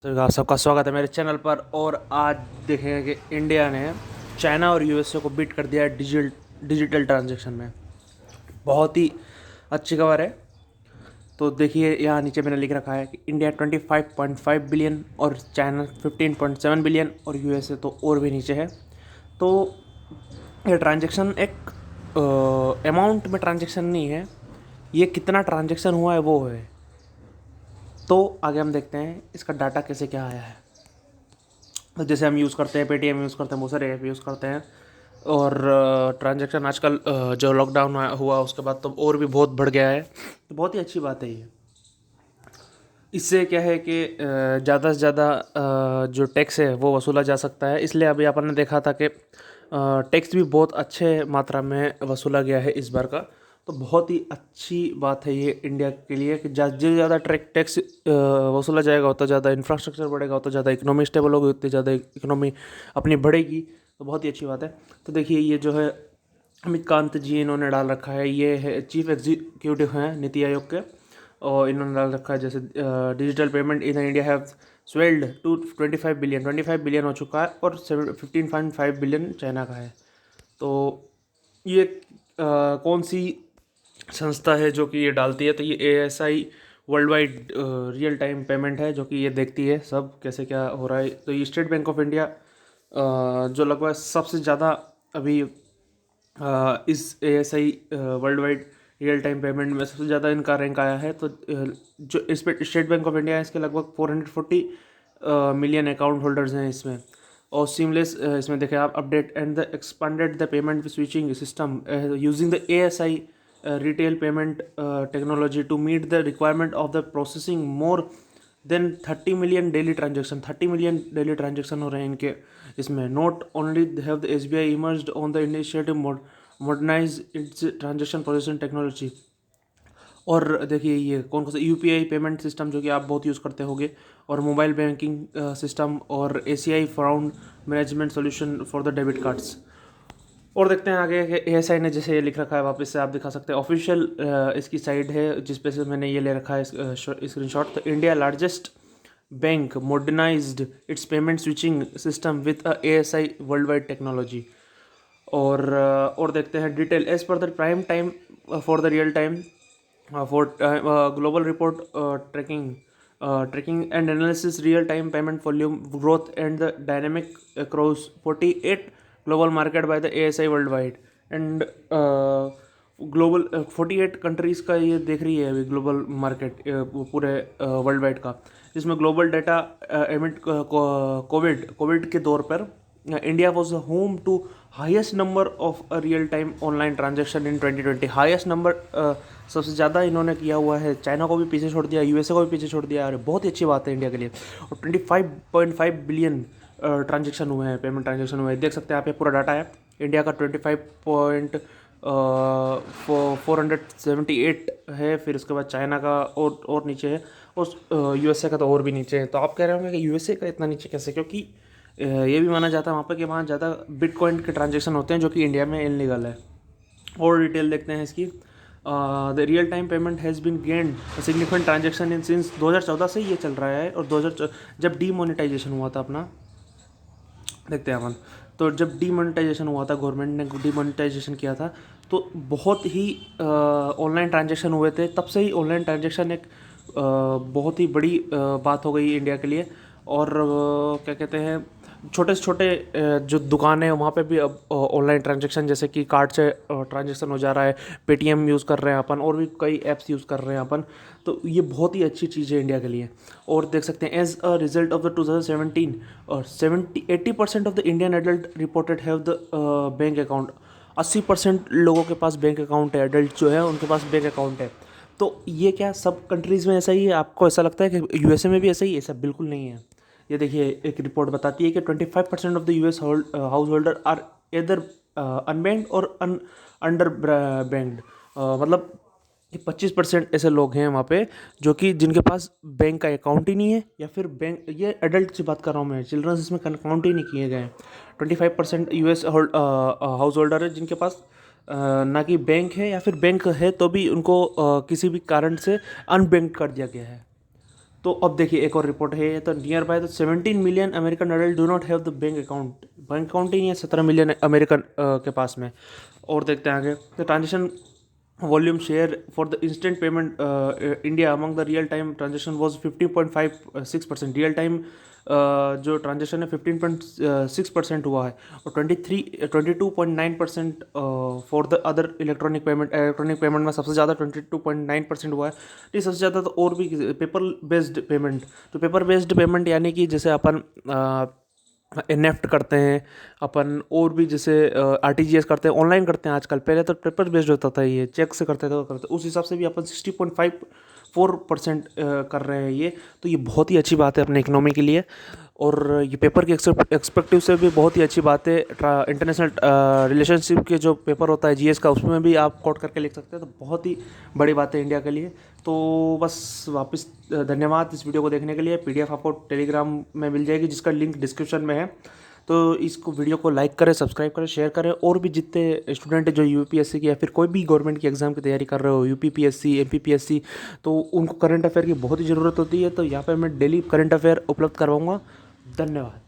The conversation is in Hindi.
तो आप सबका स्वागत है मेरे चैनल पर। और आज देखेंगे कि इंडिया ने चाइना और यूएसए को बीट कर दिया है डिजिटल ट्रांजैक्शन में। बहुत ही अच्छी खबर है। तो देखिए यहाँ नीचे मैंने लिख रखा है कि इंडिया 25.5 बिलियन और चाइना 15.7 बिलियन और यूएसए तो और भी नीचे है। तो ये ट्रांजैक्शन एक अमाउंट में ट्रांजैक्शन नहीं है, ये कितना ट्रांजैक्शन हुआ है वो है। तो आगे हम देखते हैं इसका डाटा कैसे क्या आया है। तो जैसे हम यूज़ करते हैं पेटीएम यूज़ करते हैं, बहुत सारे ऐप यूज़ करते हैं। और ट्रांजैक्शन आजकल जो लॉकडाउन हुआ उसके बाद तो और भी बहुत बढ़ गया है। तो बहुत ही अच्छी बात है ये। इससे क्या है कि ज़्यादा से ज़्यादा जो टैक्स है वो वसूला जा सकता है। इसलिए अभी अपन ने देखा था कि टैक्स भी बहुत अच्छे मात्रा में वसूला गया है इस बार का। तो बहुत ही अच्छी बात है ये इंडिया के लिए कि जितने ज़्यादा टैक्स वसूला जाएगा उतना ज़्यादा इंफ्रास्ट्रक्चर बढ़ेगा, उतना ज़्यादा इकोनॉमी स्टेबल होगी, उतनी ज़्यादा इकोनॉमी अपनी बढ़ेगी। तो बहुत ही अच्छी बात है। तो देखिए ये जो है अमित कांत जी इन्होंने डाल रखा है, ये है चीफ एग्जीक्यूटिव हैं नीति आयोग के। और इन्होंने डाल रखा है जैसे digital payment in India have swelled to 25 billion हो चुका है और 15.5 बिलियन चाइना का है। तो ये कौन सी संस्था है जो कि ये डालती है? तो ये ASI world wide real time payment है, जो कि ये देखती है सब कैसे क्या हो रहा है। तो ये स्टेट बैंक ऑफ इंडिया जो लगभग सबसे ज़्यादा अभी इस ASI world wide real time payment में सबसे ज़्यादा इनका रैंक आया है। तो जो इस पर स्टेट बैंक ऑफ इंडिया है इसके लगभग 440 मिलियन अकाउंट होल्डर्स हैं इसमें। और सीमलेस इसमें देखें आप update and the expanded the payment switching system using the ASI retail payment technology to meet the requirement of the processing more than 30 million daily transaction हो रहे हैं इनके इसमें। Not only have the SBI emerged on the initiative modernise its transaction processing technology. और देखिए ये कौन कौन सा UPI पेमेंट सिस्टम जो कि आप बहुत यूज़ करते होंगे, और मोबाइल बैंकिंग सिस्टम और ACI fraud management solution for the debit cards. और देखते हैं आगे कि ASI ने जैसे ये लिख रखा है, वापस से आप दिखा सकते हैं ऑफिशियल इसकी साइट है जिस पे से मैंने ये ले रखा है स्क्रीनशॉट। तो India largest bank modernised its payment switching system with ASI world wide technology. और देखते हैं detail as per the prime time for the real time for global report tracking and analysis real time payment volume growth and the dynamic across 48 global market by the ASI world wide and global 48 countries का ये देख रही है अभी ग्लोबल मार्केट पूरे वर्ल्ड वाइड का, जिसमें ग्लोबल डाटा एमिट कोविड के दौर पर India was home to highest number of real time online transaction in 2020। Highest number सबसे ज़्यादा इन्होंने किया हुआ है। चाइना को भी पीछे छोड़ दिया, USA को भी पीछे छोड़ दिया। और बहुत ही अच्छी बात है इंडिया के लिए। और 25.5 बिलियन ट्रांजेक्शन हुए हैं, पेमेंट ट्रांजेक्शन हुए हैं। देख सकते हैं आप, ये पूरा डाटा है इंडिया का। 25.478 है। फिर उसके बाद चाइना का और नीचे है, और USA का तो और भी नीचे है। तो आप कह रहे होंगे कि USA का इतना नीचे कैसे? क्योंकि ये भी माना जाता है वहाँ पर कि वहाँ ज़्यादा बिटकॉइन के ट्रांजेक्शन होते हैं जो कि इंडिया में इलीगल है। और डिटेल देखते हैं इसकी। The real time payment has been gained significant transaction in since 2014 से ये चल रहा है। और 2000 जब डीमोनेटाइजेशन हुआ था अपना, देखते हैं अपन। तो जब डीमोनेटाइजेशन हुआ था, गवर्नमेंट ने डीमोनेटाइजेशन किया था, तो बहुत ही ऑनलाइन ट्रांजेक्शन हुए थे। तब से ही ऑनलाइन ट्रांजेक्शन एक बहुत ही बड़ी बात हो गई इंडिया के लिए। और क्या कहते हैं, छोटे से छोटे जो दुकानें हैं वहाँ पे भी अब ऑनलाइन ट्रांजेक्शन, जैसे कि कार्ड से ट्रांजेक्शन हो जा रहा है। पेटीएम यूज़ कर रहे हैं अपन, और भी कई ऐप्स यूज़ कर रहे हैं अपन। तो ये बहुत ही अच्छी चीज़ है इंडिया के लिए। और देख सकते हैं as a result of the 2017 और 80% of the Indian adult reported have the bank account. 80% लोगों के पास बैंक अकाउंट है, एडल्ट जो है उनके पास बैंक अकाउंट है। तो ये क्या सब कंट्रीज़ में ऐसा ही है? आपको ऐसा लगता है कि USA में भी ऐसा ही है? ऐसा बिल्कुल नहीं है। ये देखिए एक रिपोर्ट बताती है कि 25% of the US house holder are इधर अनबैंक्ड और अंडर बैंक्ड। मतलब 25% ऐसे लोग हैं वहाँ पे जो कि जिनके पास बैंक का अकाउंट ही नहीं है, या फिर बैंक, ये एडल्ट की बात कर रहा हूँ मैं, चिल्ड्रंस इसमें अकाउंट ही नहीं किए गए हैं। 25% US हाउस होल्डर है जिनके पास ना कि बैंक है, या फिर बैंक है तो भी उनको किसी भी कारण से अनबैंक्ड कर दिया गया है। तो अब देखिए एक और रिपोर्ट है, तो नियर बाय तो 17 million American adult do not have the bank account ही नहीं है 17 मिलियन अमेरिकन के पास में। और देखते हैं आगे, तो transaction volume share for the instant payment India among the real time transaction was 15.56%। Real time जो ट्रांजेक्शन है 15.6% हुआ है, और 22.9% for the other electronic payment में सबसे ज़्यादा 22.9% हुआ है। ये सबसे ज़्यादा तो और भी पेपर बेस्ड पेमेंट, तो पेपर बेस्ड पेमेंट यानी कि जैसे अपन नेफ्ट करते हैं अपन, और भी जैसे आरटीजीएस करते हैं, ऑनलाइन करते हैं आजकल। पहले तो पेपर बेस्ड होता था, ये चेक से करते थे तो करते, उस हिसाब से भी अपन 60.54% कर रहे हैं ये। तो ये बहुत ही अच्छी बात है अपने इकोनॉमी के लिए, और ये पेपर के एक्सपेक्टिव से भी बहुत ही अच्छी बात है। इंटरनेशनल रिलेशनशिप के जो पेपर होता है जीएस का, उसमें भी आप कोट करके लिख सकते हैं, तो बहुत ही बड़ी बात है इंडिया के लिए। तो बस वापस धन्यवाद इस वीडियो को देखने के लिए। पीडीएफ आपको टेलीग्राम में मिल जाएगी, जिसका लिंक डिस्क्रिप्शन में है। तो इसको वीडियो को लाइक करें, सब्सक्राइब करें, शेयर करें। और भी जितने स्टूडेंट हैं जो यूपीएससी की या फिर कोई भी गवर्नमेंट की एग्ज़ाम की तैयारी कर रहे हो, यूपीपीएससी, एमपीपीएससी, तो उनको करंट अफेयर की बहुत ही ज़रूरत होती है। तो यहाँ पर मैं डेली करंट अफेयर उपलब्ध करवाऊँगा। धन्यवाद।